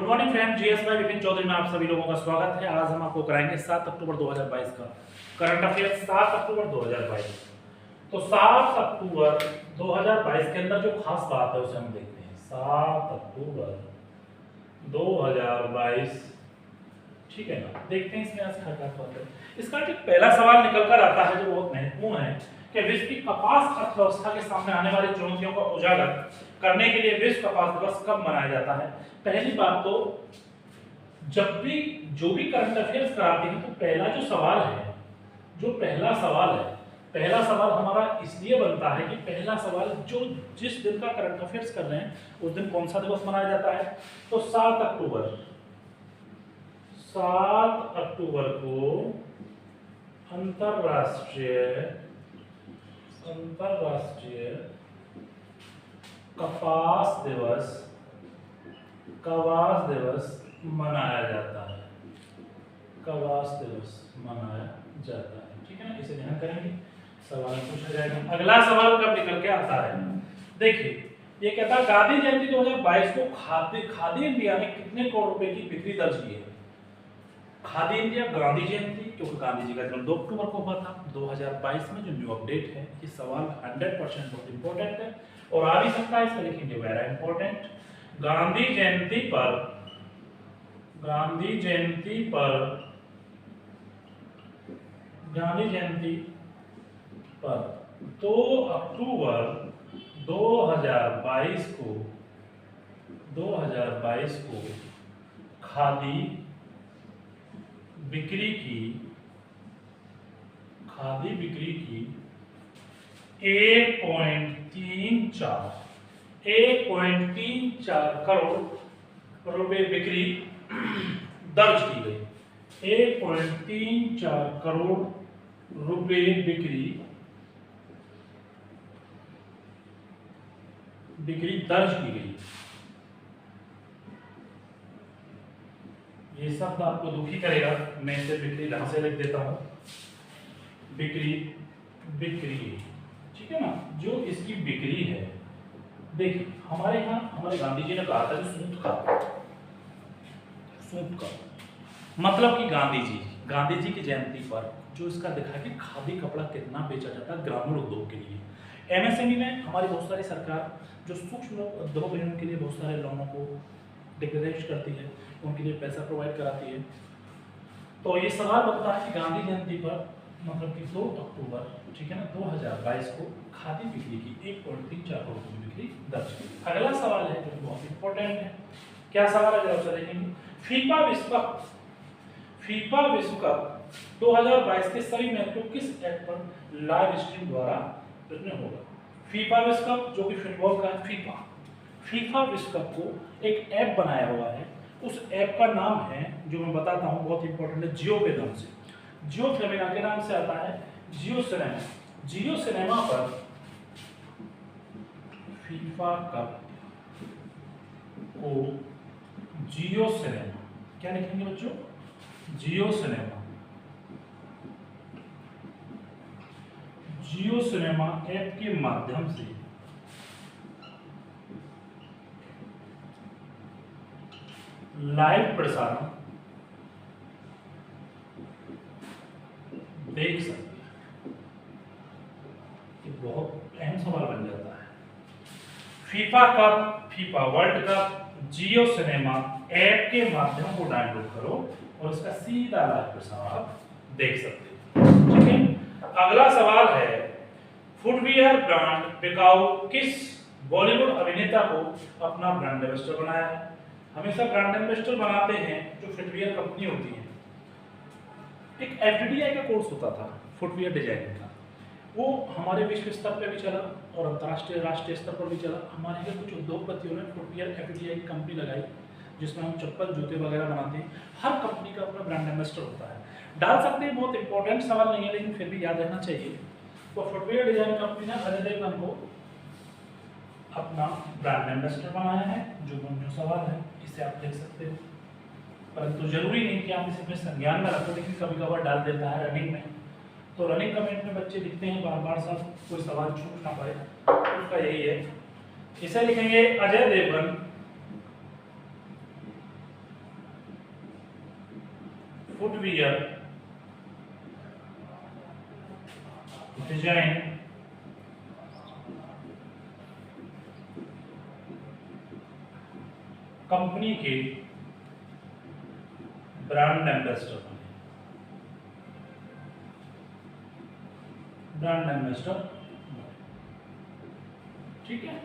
Morning friend, GS भाई विपिन चौधरी में आप सभी लोगों का स्वागत है। आज हम आपको कराएंगे 7 अक्टूबर 2022 का करंट अफेयर। 7 अक्टूबर 2022। तो 7 अक्टूबर 2022 के अंदर जो खास बात है उसे हम देखते हैं। 7 अक्टूबर 2022, ठीक है ना। देखते हैं इसमें आज क्या बात है। इसका जो पहला सवाल निकल कर आता है जो बहुत महत्वपूर्ण है कि विश्व की कपास अर्थव्यवस्था के सामने आने वाली चुनौतियों को उजागर करने के लिए विश्व कपास दिवस कब मनाया जाता है। पहली बात तो जब भी जो भी करंट अफेयर्स कराते हैं तो पहला जो सवाल है, जो पहला सवाल हमारा इसलिए बनता है कि पहला सवाल जो जिस दिन का करंट अफेयर्स कर रहे हैं उस दिन कौन सा दिवस मनाया जाता है। तो 7 अक्टूबर को अंतरराष्ट्रीय कपास दिवस मनाया जाता है। ठीक है ना, इसे ध्यान करेंगे, सवाल पूछा जाएगा। अगला सवाल कब निकल के आता है, देखिए ये कहता है गांधी जयंती 2022 को खादी इंडिया ने कितने करोड़ रुपए की बिक्री दर्ज की है। खादी इंडिया गांधी जयंती, क्योंकि गांधी जी का जन्म 2 अक्टूबर को हुआ था 2022 में। जो न्यू अपडेट है, ये सवाल 100% बहुत इंपॉर्टेंट है और आ भी सकता है, इसमें लिखेंगे वेरी इंपॉर्टेंट। गांधी जयंती पर 2 अक्टूबर 2022 को खादी बिक्री की 1.34 करोड़ रुपए बिक्री दर्ज की गई। 1.34 करोड़ रुपए बिक्री दर्ज की गई। ये शब्द आपको दुखी करेगा, मैं इसे बिक्री ढंग से लिख देता हूं। बिक्री, ठीक है ना। जो इसकी बिक्री है, देखिए हमारे यहाँ हमारे गांधी जी ने कहा था जो सूत का मतलब कि गांधी जी की जयंती पर जो इसका दिखा कि खादी कपड़ा कितना बेचा जाता है ग्रामीण उद्योग के लिए। एमएसएमई में हमारी बहुत सारी सरकार जो सूक्ष्म उद्योग है उनके लिए बहुत सारे लोनों को डिक्लेरेट करती है, उनके लिए पैसा प्रोवाइड कराती है। तो ये सवाल बनता है कि गांधी जयंती पर मतलब कि 2 अक्टूबर, ठीक है ना, 2022 को खादी बिक्री की 1.34 करोड़ की बिक्री दर्ज की। अगला सवाल है जो बहुत इंपॉर्टेंट है। क्या सवाल है जरा देखेंगे। फीफा विश्व कप 2022 के सभी मैच को किस ऐप पर लाइव स्ट्रीम द्वारा देखने होगा। फीफा विश्व कप जो कि फुटबॉल का है, फीफा विश्व कप को एक ऐप बनाया हुआ है। उस ऐप का नाम है, जो मैं बताता हूं, बहुत इंपॉर्टेंट है, जियो के नाम से, जियो फेमिना के नाम से आता है, जियो सिनेमा पर फीफा कप को जियो सिनेमा, क्या लिखेंगे बच्चों, जियो सिनेमा ऐप के माध्यम से लाइव प्रसारण देख सकते हैं। ये बहुत अहम सवाल बन जाता है। फीफा वर्ल्ड कप जियो सिनेमा ऐप के माध्यम को डाउनलोड करो और इसका सीधा लाइव प्रसारण देख सकते हैं, ठीक है। अगला सवाल है, फुटवियर ब्रांड बिकाऊ किस बॉलीवुड अभिनेता को अपना ब्रांड एम्बेसडर बनाया है। हमेशा ब्रांड एम्बेसडर बनाते हैं जो फुटवियर कंपनी होती है। एक एफडीआई का कोर्स होता था फुटवियर डिजाइनिंग का, वो हमारे विश्व स्तर पर भी चला और अंतर्राष्ट्रीय राष्ट्रीय स्तर पर भी चला। हमारे यहाँ कुछ उद्योगपतियों ने फुटवियर एफडीआई की कंपनी लगाई जिसमें हम चप्पल जूते वगैरह बनाते हैं। हर कंपनी का अपना ब्रांड एम्बेसडर होता है। डाल सकते हैं, बहुत इंपॉर्टेंट सवाल नहीं है लेकिन फिर भी याद रहना चाहिए। तो फुटवियर डिजाइन कंपनी ने अजय देवगन को अपना ब्रांड एम्बेसडर बनाया है। जो सवाल है इसे आप देख सकते हो, परंतु जरूरी नहीं कि आप इसे अपने संज्ञान में रखो, लेकिन कभी कभार डाल देता है रनिंग में। तो रनिंग कमेंट में बच्चे लिखते हैं बार बार, सब कोई सवाल छूट ना पाए, उसका यही है। इसे लिखेंगे Ajay Devgan footwear design company के ब्रांड एम्बेसडर बने। ब्रांड एम्बेसडर, ठीक है।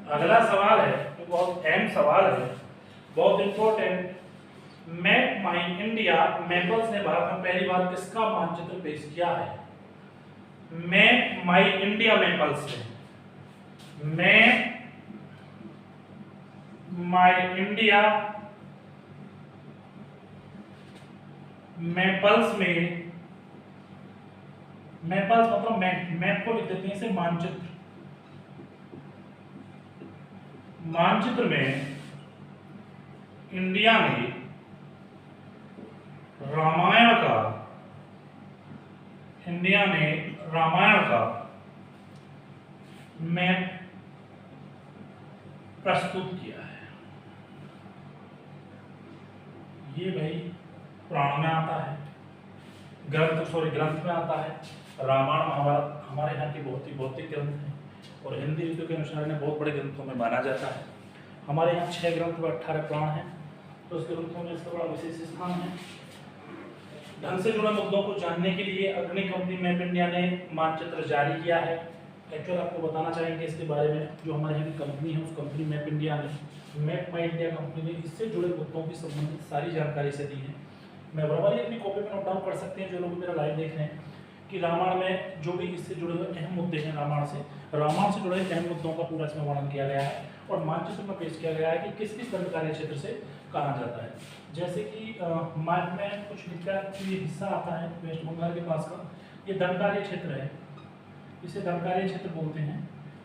अगला सवाल है जो बहुत अहम सवाल है, बहुत इंपॉर्टेंट। मैप माई इंडिया, मैपल्स ने भारत में पहली बार किसका मानचित्र पेश किया है? मैप माई इंडिया मैपल्स ने, मैप माई इंडिया मैपल्स में, मैपल्स मतलब मैप को लिख देते हैं इसे मानचित्र। मानचित्र में इंडिया ने रामायण का, इंडिया ने रामायण का मैप प्रस्तुत किया है। ये भाई पुराण में आता है, ग्रंथ में आता है। रामायण महाभारत हमारे यहाँ के बहुत ही भौतिक ग्रंथ हैं और हिंदी ऋतु के अनुसार इन्हें बहुत बड़े ग्रंथों में माना जाता है। हमारे यहाँ 6 ग्रंथ व 18 पुराण हैं, तो उस ग्रंथों में इसका बड़ा विशेष स्थान है। धन से जुड़े मुद्दों को जानने के लिए अग्नि कंपनी मैप इंडिया ने मानचित्र जारी किया है। एक्चुअल आपको बताना चाहेंगे इसके बारे में, जो हमारे यहाँ की कंपनी है उस कंपनी मैप इंडिया ने, मैप माई इंडिया कंपनी ने इससे जुड़े मुद्दों की संबंधित सारी जानकारी से दी है। मैं बराबर ही अपनी कॉपी में नोट डाउन कर सकते हैं जो लोग मेरा लाइव देख रहे हैं कि रामायण में जो भी इससे जुड़े हुए अहम मुद्दे हैं, रामायण से जुड़े अहम मुद्दों का पूरा इसमें वर्णन किया गया है और मानचित्र में पेश किया गया है कि किस किस दंडकार्य क्षेत्र से कहा जाता है। जैसे कि मैप में कुछ लिखा है कि ये हिस्सा आता है वेस्ट बंगाल के पास का, ये दंडकार्य क्षेत्र है, इसे दंडकार्य क्षेत्र बोलते हैं।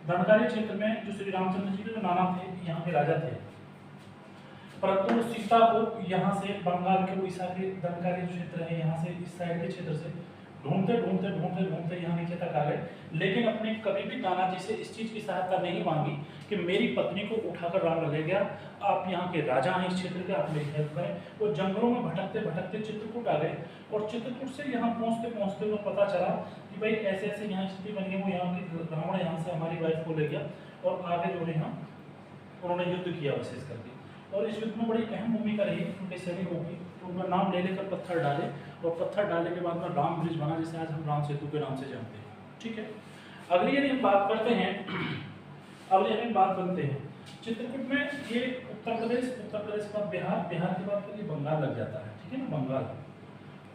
दंडकार्य क्षेत्र में जो श्री रामचंद्र जी के जो नाना थे, यहाँ के राजा थे, परंतु सीता को यहाँ से बंगाल के उड़ीसा के दंडकार्य क्षेत्र है, यहाँ से इस साइड के क्षेत्र से ढूंढते यहाँ नीचे तक आ गए, लेकिन अपने कभी भी नाना जी से इस चीज की सहायता नहीं मांगी कि मेरी पत्नी को उठाकर राम ले गया, आप यहाँ के राजा हैं इस क्षेत्र के, आप मेरी हेल्प करें। वो जंगलों में भटकते चित्रकूट आ गए और चित्रकूट से यहाँ पहुँचते हुए पता चला कि भाई ऐसे ऐसे यहाँ स्थिति बनी है, वो यहाँ की रावण यहाँ से हमारी वाइफ को ले गया और आगे जो है यहाँ उन्होंने युद्ध किया विशेष करके, और इस युद्ध में बड़ी अहम भूमिका रही उनके सैनिकों की। तो उनका नाम ले लेकर पत्थर डाले और पत्थर डालने के बाद में राम ब्रिज बना, जिसे आज हम राम सेतु के नाम से जानते हैं। ठीक है, अगली यदि हम बात करते हैं, अगली हम बात करते हैं चित्रकूट में, ये उत्तर प्रदेश के बाद बिहार के बाद फिर ये बंगाल लग जाता है। ठीक है ना, बंगाल,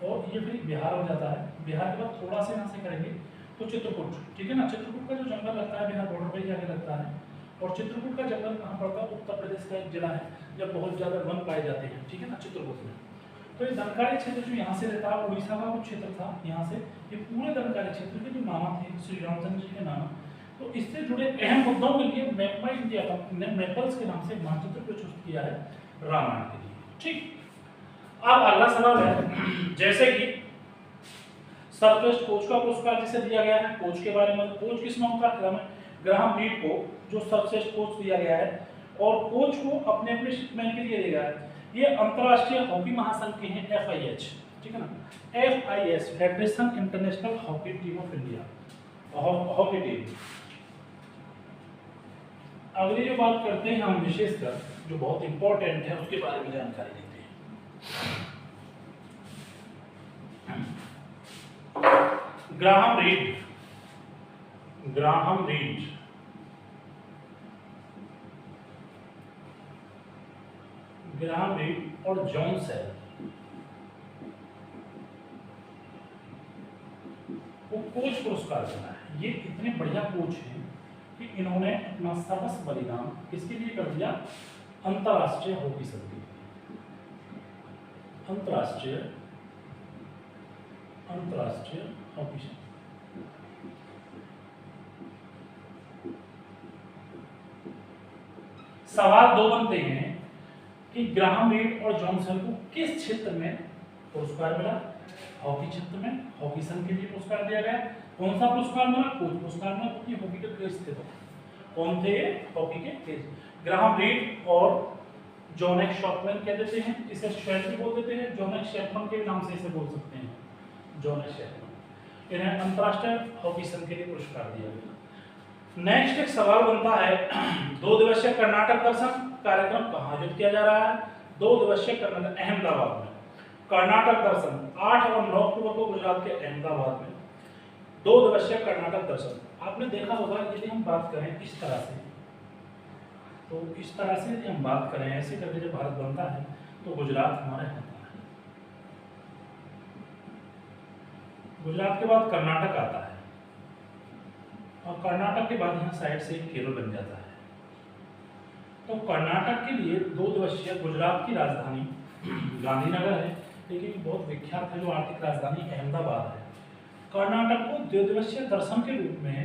और ये फिर बिहार हो जाता है। बिहार के बाद थोड़ा सा यहाँ से करेंगे तो चित्रकूट। ठीक है ना, चित्रकूट का जो जंगल लगता है बिहार बॉर्डर पर जाके लगता है, और चित्रकूट का जंगल कहाँ पड़ता है? उत्तर प्रदेश का एक जिला है जब बहुत ज्यादा वन पाए जाते हैं। ठीक है ना, चित्रकूट में। तो ये दंडकार्य क्षेत्र जो यहाँ से रहता है, उड़ीसा का कुछ क्षेत्र था यहाँ से, ये पूरे दंडकार्य क्षेत्र के जो नाना थे श्री रामचंद्र जी के नाना, तो इससे जुड़े अहम मुद्दों के लिए मैप माई इंडिया ने मैपल्स के नाम से मानचित्र प्रस्तुत किया है रामायण के लिए। ठीक, अब अगला सवाल है, जैसे कि सर्वश्रेष्ठ कोच का पुरस्कार जिसे दिया गया है, कोच के बारे में, कोच किस नाम का क्रम है? ग्राहम रीड को जो सर्वश्रेष्ठ कोच दिया गया है, और कोच को अपने अपने शिपमैन के लिए दिया गया है। ये अंतरराष्ट्रीय हॉकी महासंघ के हैं, FIH। ठीक है ना, FIS federation international hockey team of India, hockey team. अगली जो बात करते हैं हम विशेषकर जो बहुत इंपॉर्टेंट है उसके बारे में जानकारी देते हैं। ग्राहम रीड और जॉन सेल को कोच पुरस्कार देना है। ये इतने बढ़िया कोच हैं कि इन्होंने अपना सर्वस्व बलिदान किसके लिए कर दिया? अंतरराष्ट्रीय हॉकी संघ के लिए। अंतरराष्ट्रीय हॉकी संघ। सवाल दो बनते हैं कि ग्राहम रीड और जॉन सेल को किस क्षेत्र में पुरस्कार मिला? हॉकी क्षेत्र में, हॉकी संघ के लिए पुरस्कार दिया गया। कौन सा पुरस्कार मिला? कोच पुरस्कार मिला, क्योंकि हॉकी के क्रेज थे। तो कौन थे? हॉकी के क्रेज। ग्राहम रीड और जॉन एक्स शॉपमैन कह देते हैं, इसे शेल भी बोल देते हैं, जॉन एक्स शेपमैन के नाम से इसे बोल सकते हैं, जॉन एक्स शेपमैन। इन्हें अंतरराष्ट्रीय हॉकी संघ के लिए पुरस्कार दिया गया। नेक्स्ट एक सवाल बनता है, 2 दिवसीय कर्नाटक दर्शन कार्यक्रम कहाँ आयोजित किया जा रहा है? 2 दिवसीय कर्नाटक, अहमदाबाद में। कर्नाटक दर्शन 8 और 9 अक्टूबर को गुजरात के अहमदाबाद में 2 दिवसीय कर्नाटक दर्शन। आपने देखा होगा यदि हम बात करें इस तरह से, तो इस तरह से यदि हम बात करें ऐसे करके जब भारत बनता है तो गुजरात हमारे यहाँ आता है, गुजरात के बाद कर्नाटक आता है और कर्नाटक के बाद यहाँ साइड से केरल बन जाता है। तो कर्नाटक के लिए 2 दिवसीय, गुजरात की राजधानी गांधीनगर है, लेकिन बहुत विख्यात है जो आर्थिक राजधानी अहमदाबाद है। कर्नाटक को 2 दिवसीय दर्शन के रूप में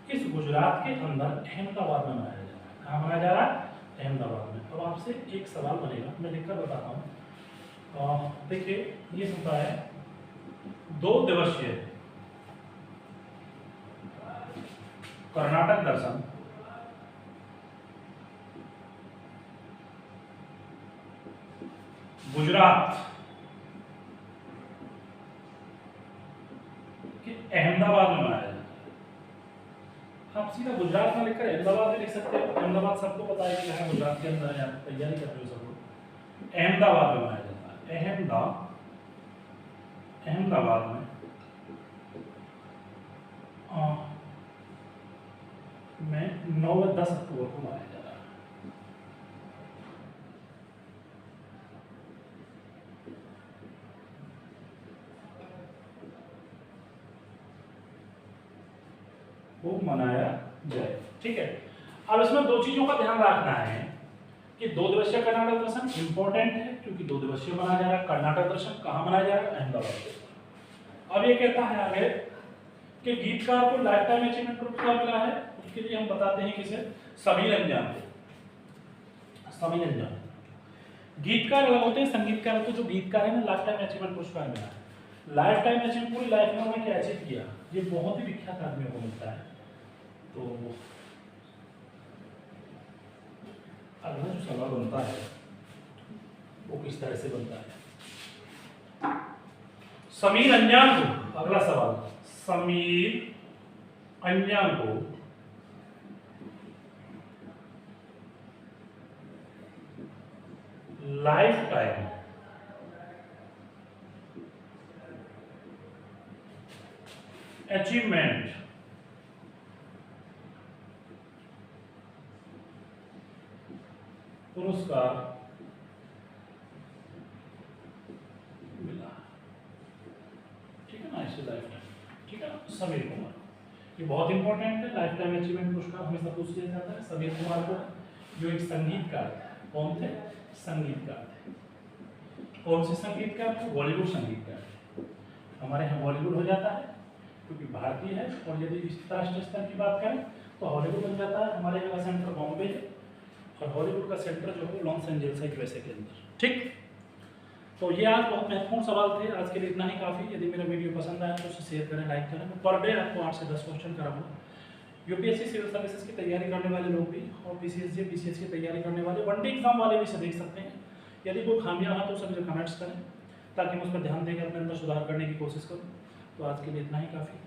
इस गुजरात के अंदर अहमदाबाद में मनाया जा रहा है। कहाँ मनाया जा रहा है? अहमदाबाद में। अब आपसे एक सवाल बनेगा, मैं लिखकर बताता हूँ। देखिए ये होता है 2 दिवसीय कर्नाटक दर्शन गुजरात के अहमदाबाद में मनाया जाता है। आप सीधा गुजरात में लिखकर अहमदाबाद में लिख सकते हो। अहमदाबाद सबको पता है कि यहाँ गुजरात के अंदर है, तैयारी कर रहे हो सब लोग। अहमदाबाद में मनाया जाता है। अहमदाबाद में में 9 व 10 अक्टूबर को मनाया जा रहा है। वो मनाया जाए, ठीक है। अब इसमें 2 चीजों का ध्यान रखना है कि 2 दिवसीय कर्नाटक दर्शन इंपॉर्टेंट है क्योंकि 2 दिवसीय मनाया जा रहा है। कर्नाटक दर्शन कहाँ मनाया जा रहा है? अहमदाबाद में। अब ये कहता है आगे कि गीतकार को लाइफ टाइम अचीवमेंट पुरस्कार मिला है, उसके लिए हम बताते हैं किसे? समीर अंजान को। समीर अंजान गीतकार अलग होते हैं, संगीतकार होते हैं। जो गीतकार है ना, लाइफ टाइम अचीवमेंट पुरस्कार मिला है। लाइफ टाइम अचीवमेंट पूरी लाइफ में उन्होंने क्या अचीव किया, ये बहुत ही विख्यात आदमियों को मिलता है। तो अगला जो सवाल बनता है वो किस तरह से बनता है? समीर अंजान को, अगला सवाल, समीर अंजान को लाइफ टाइम अचीवमेंट पुरस्कार मिला, ठीक है ना? इसे लाइफ टाइम, ठीक है ना? समीर कुमार, ये बहुत इंपॉर्टेंट है। लाइफ टाइम अचीवमेंट पुरस्कार हमेशा पूछ लिया जाता है। समीर कुमार को, जो एक संगीतकार थे। कौन थे? संगीतकार थे। कौन से संगीतकार थे? बॉलीवुड संगीतकार थे। हमारे यहाँ बॉलीवुड हो जाता है क्योंकि भारतीय है, और यदि राष्ट्रीय स्तर की बात करें तो हॉलीवुड बन जाता है। हमारे यहाँ का सेंटर बॉम्बे है और हॉलीवुड का सेंटर जो है लॉस एंजल्स है, यूएसए के अंदर, ठीक। तो ये आज बहुत महत्वपूर्ण सवाल थे। आज के लिए इतना ही काफ़ी। यदि मेरा वीडियो पसंद आया तो उसे शेयर करें, लाइक करें। मैं पर डे आपको 8 से 10 क्वेश्चन कराऊंगा। यूपीएससी सिविल सर्विसेज की तैयारी करने वाले लोग भी और बीसीएस बीसीएस की तैयारी करने वाले, वनडे एग्जाम वाले भी इसे देख सकते हैं। यदि कोई खामियां है तो उसे मुझे कमेंट्स करें ताकि मैं उस पर ध्यान देकर अपने अंदर सुधार करने की कोशिश करूँ। तो आज के लिए इतना ही काफ़ी।